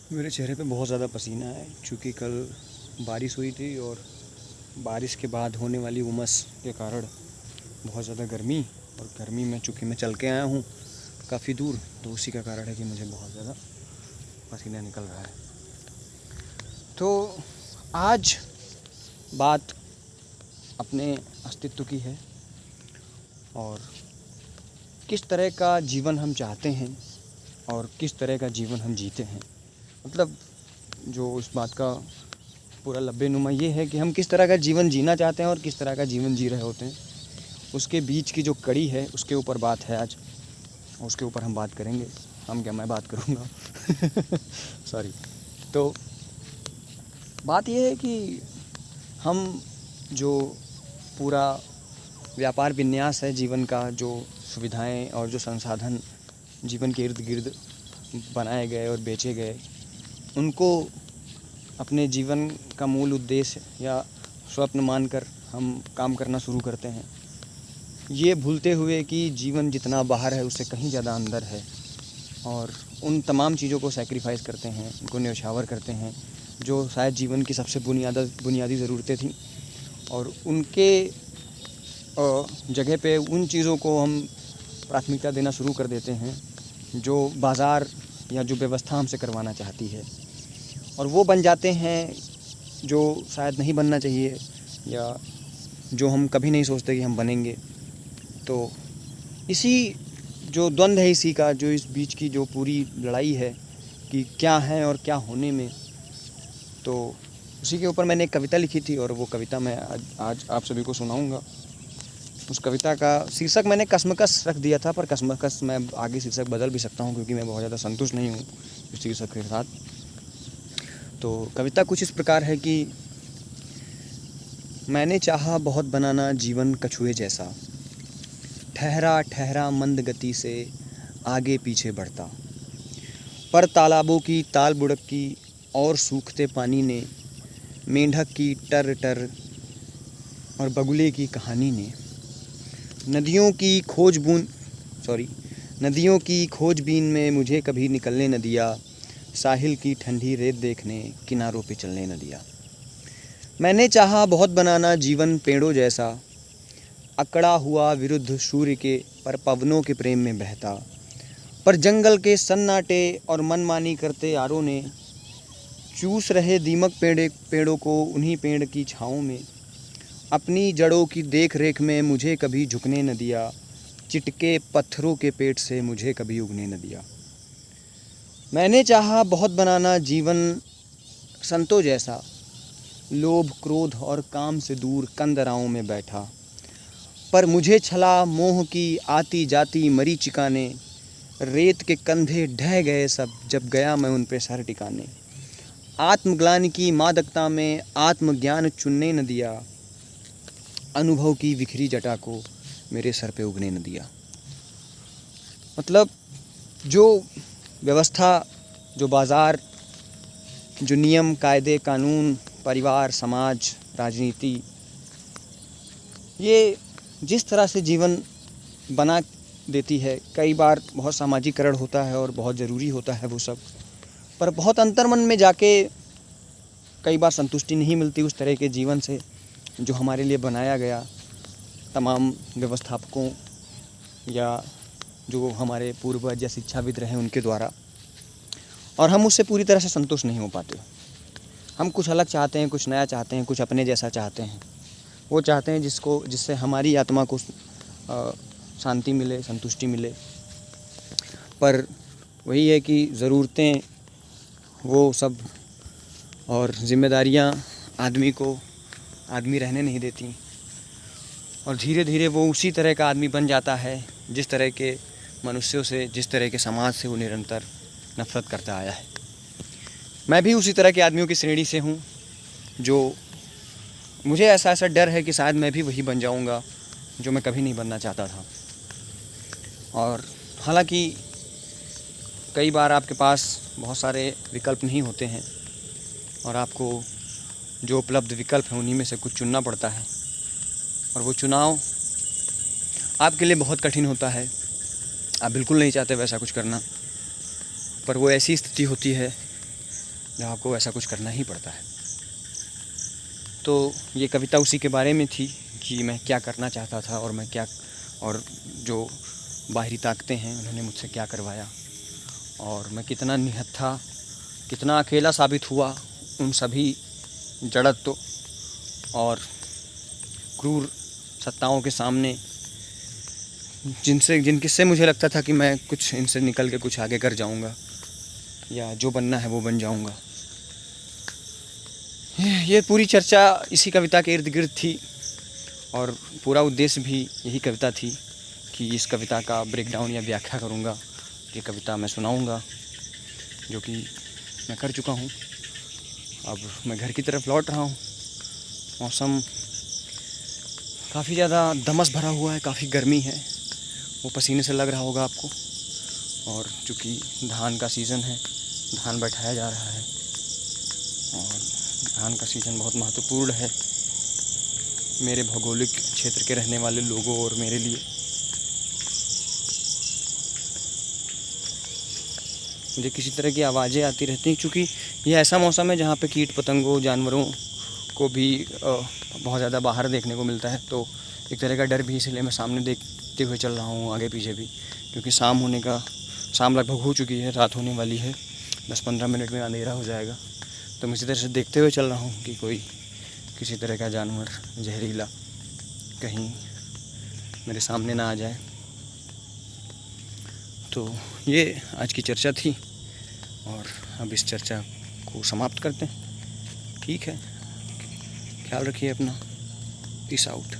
मेरे चेहरे पे बहुत ज़्यादा पसीना है क्योंकि कल बारिश हुई थी और बारिश के बाद होने वाली उमस के कारण बहुत ज़्यादा गर्मी, और गर्मी में चूँकि मैं चल के आया हूँ काफ़ी दूर, तो उसी का कारण है कि मुझे बहुत ज़्यादा पसीना निकल रहा है। तो आज बात अपने अस्तित्व की है और किस तरह का जीवन हम चाहते हैं और किस तरह का जीवन हम जीते हैं। मतलब जो उस बात का पूरा लब्बे-नुमा ये है कि हम किस तरह का जीवन जीना चाहते हैं और किस तरह का जीवन जी रहे होते हैं। उसके बीच की जो कड़ी है उसके ऊपर बात है आज, उसके ऊपर हम बात करेंगे। हम क्या, मैं बात करूँगा सॉरी। तो बात ये है कि हम जो पूरा व्यापार विन्यास है जीवन का, जो सुविधाएं और जो संसाधन जीवन के इर्द गिर्द बनाए गए और बेचे गए, उनको अपने जीवन का मूल उद्देश्य या स्वप्न मानकर हम काम करना शुरू करते हैं, ये भूलते हुए कि जीवन जितना बाहर है उससे कहीं ज़्यादा अंदर है, और उन तमाम चीज़ों को सैक्रिफाइस करते हैं, उनको न्यौछावर करते हैं जो शायद जीवन की सबसे बुनियादी ज़रूरतें थीं, और उनके जगह पे उन चीज़ों को हम प्राथमिकता देना शुरू कर देते हैं जो बाज़ार या जो व्यवस्था हमसे करवाना चाहती है, और वो बन जाते हैं जो शायद नहीं बनना चाहिए या जो हम कभी नहीं सोचते कि हम बनेंगे। तो इसी जो द्वंद्व है, इसी का जो इस बीच की जो पूरी लड़ाई है कि क्या है और क्या होने में, तो उसी के ऊपर मैंने एक कविता लिखी थी और वो कविता मैं आज आप सभी को सुनाऊंगा। उस कविता का शीर्षक मैंने कश्मकश रख दिया था, पर कश्मकश मैं आगे शीर्षक बदल भी सकता हूँ क्योंकि मैं बहुत ज़्यादा संतुष्ट नहीं हूँ इस शीर्षक के साथ। तो कविता कुछ इस प्रकार है कि मैंने चाहा बहुत बनाना जीवन कछुए जैसा, ठहरा ठहरा मंद गति से आगे पीछे बढ़ता, पर तालाबों की ताल बुड़की और सूखते पानी ने, मेंढक की टर टर और बगुले की कहानी ने, नदियों की खोजबीन में मुझे कभी निकलने न दिया, साहिल की ठंडी रेत देखने किनारों पे चलने न दिया। मैंने चाहा बहुत बनाना जीवन पेड़ों जैसा, अकड़ा हुआ विरुद्ध सूर्य के पर पवनों के प्रेम में बहता, पर जंगल के सन्नाटे और मनमानी करते यारों ने चूस रहे दीमक पेड़ों को उन्हीं पेड़ की छाँव में, अपनी जड़ों की देख रेख में मुझे कभी झुकने न दिया, चिटके पत्थरों के पेट से मुझे कभी उगने न दिया। मैंने चाहा बहुत बनाना जीवन संतों जैसा, लोभ क्रोध और काम से दूर कंदराओं में बैठा, पर मुझे छला मोह की आती जाती मरीचिका ने, रेत के कंधे ढह गए सब जब गया मैं उन पे सर टिकाने, आत्मग्लानि की मादकता में आत्मज्ञान चुनने न दिया, अनुभव की बिखरी जटा को मेरे सर पे उगने न दिया। मतलब जो व्यवस्था, जो बाज़ार, जो नियम कायदे कानून, परिवार, समाज, राजनीति, ये जिस तरह से जीवन बना देती है, कई बार बहुत सामाजिकरण होता है और बहुत ज़रूरी होता है वो सब, पर बहुत अंतर्मन में जाके कई बार संतुष्टि नहीं मिलती उस तरह के जीवन से जो हमारे लिए बनाया गया तमाम व्यवस्थापकों या जो हमारे पूर्वज या शिक्षाविद रहे उनके द्वारा, और हम उससे पूरी तरह से संतुष्ट नहीं हो पाते। हम कुछ अलग चाहते हैं, कुछ नया चाहते हैं, कुछ अपने जैसा चाहते हैं। वो चाहते हैं जिससे हमारी आत्मा को शांति मिले, संतुष्टि मिले, पर वही है कि ज़रूरतें वो सब और ज़िम्मेदारियाँ आदमी रहने नहीं देती, और धीरे धीरे वो उसी तरह का आदमी बन जाता है जिस तरह के मनुष्यों से, जिस तरह के समाज से वो निरंतर नफरत करता आया है। मैं भी उसी तरह के आदमियों की श्रेणी से हूँ जो मुझे ऐसा डर है कि शायद मैं भी वही बन जाऊँगा जो मैं कभी नहीं बनना चाहता था। और हालांकि कई बार आपके पास बहुत सारे विकल्प नहीं होते हैं और आपको जो उपलब्ध विकल्प हैं उन्हीं में से कुछ चुनना पड़ता है, और वो चुनाव आपके लिए बहुत कठिन होता है। आप बिल्कुल नहीं चाहते वैसा कुछ करना, पर वो ऐसी स्थिति होती है जब आपको ऐसा कुछ करना ही पड़ता है। तो ये कविता उसी के बारे में थी कि मैं क्या करना चाहता था और मैं क्या, और जो बाहरी ताकतें हैं उन्होंने मुझसे क्या करवाया, और मैं कितना निहत्था, कितना अकेला साबित हुआ उन सभी जड़त्व और क्रूर सत्ताओं के सामने, जिनसे मुझे लगता था कि मैं कुछ इनसे निकल के कुछ आगे कर जाऊंगा या जो बनना है वो बन जाऊंगा। ये पूरी चर्चा इसी कविता के इर्द गिर्द थी और पूरा उद्देश्य भी यही कविता थी कि इस कविता का ब्रेकडाउन या व्याख्या करूंगा। ये कविता मैं सुनाऊंगा, जो कि मैं कर चुका हूँ। अब मैं घर की तरफ लौट रहा हूँ। मौसम काफ़ी ज़्यादा दमस भरा हुआ है, काफ़ी गर्मी है, वो पसीने से लग रहा होगा आपको। और चूँकि धान का सीज़न है, धान बैठाया जा रहा है और धान का सीज़न बहुत महत्वपूर्ण है मेरे भौगोलिक क्षेत्र के रहने वाले लोगों और मेरे लिए। मुझे किसी तरह की आवाज़ें आती रहती हैं, क्योंकि ये ऐसा मौसम है जहाँ पे कीट पतंगों, जानवरों को भी बहुत ज़्यादा बाहर देखने को मिलता है। तो एक तरह का डर भी, इसलिए मैं सामने देखते हुए चल रहा हूँ, आगे पीछे भी, क्योंकि शाम लगभग हो चुकी है, रात होने वाली है, 10-15 मिनट में अंधेरा हो जाएगा। तो मैं इसी तरह से देखते हुए चल रहा हूँ कि कोई किसी तरह का जानवर जहरीला कहीं मेरे सामने ना आ जाए। तो ये आज की चर्चा थी और अब इस चर्चा को समाप्त करते हैं। ठीक है, ख्याल रखिए अपना। Peace out.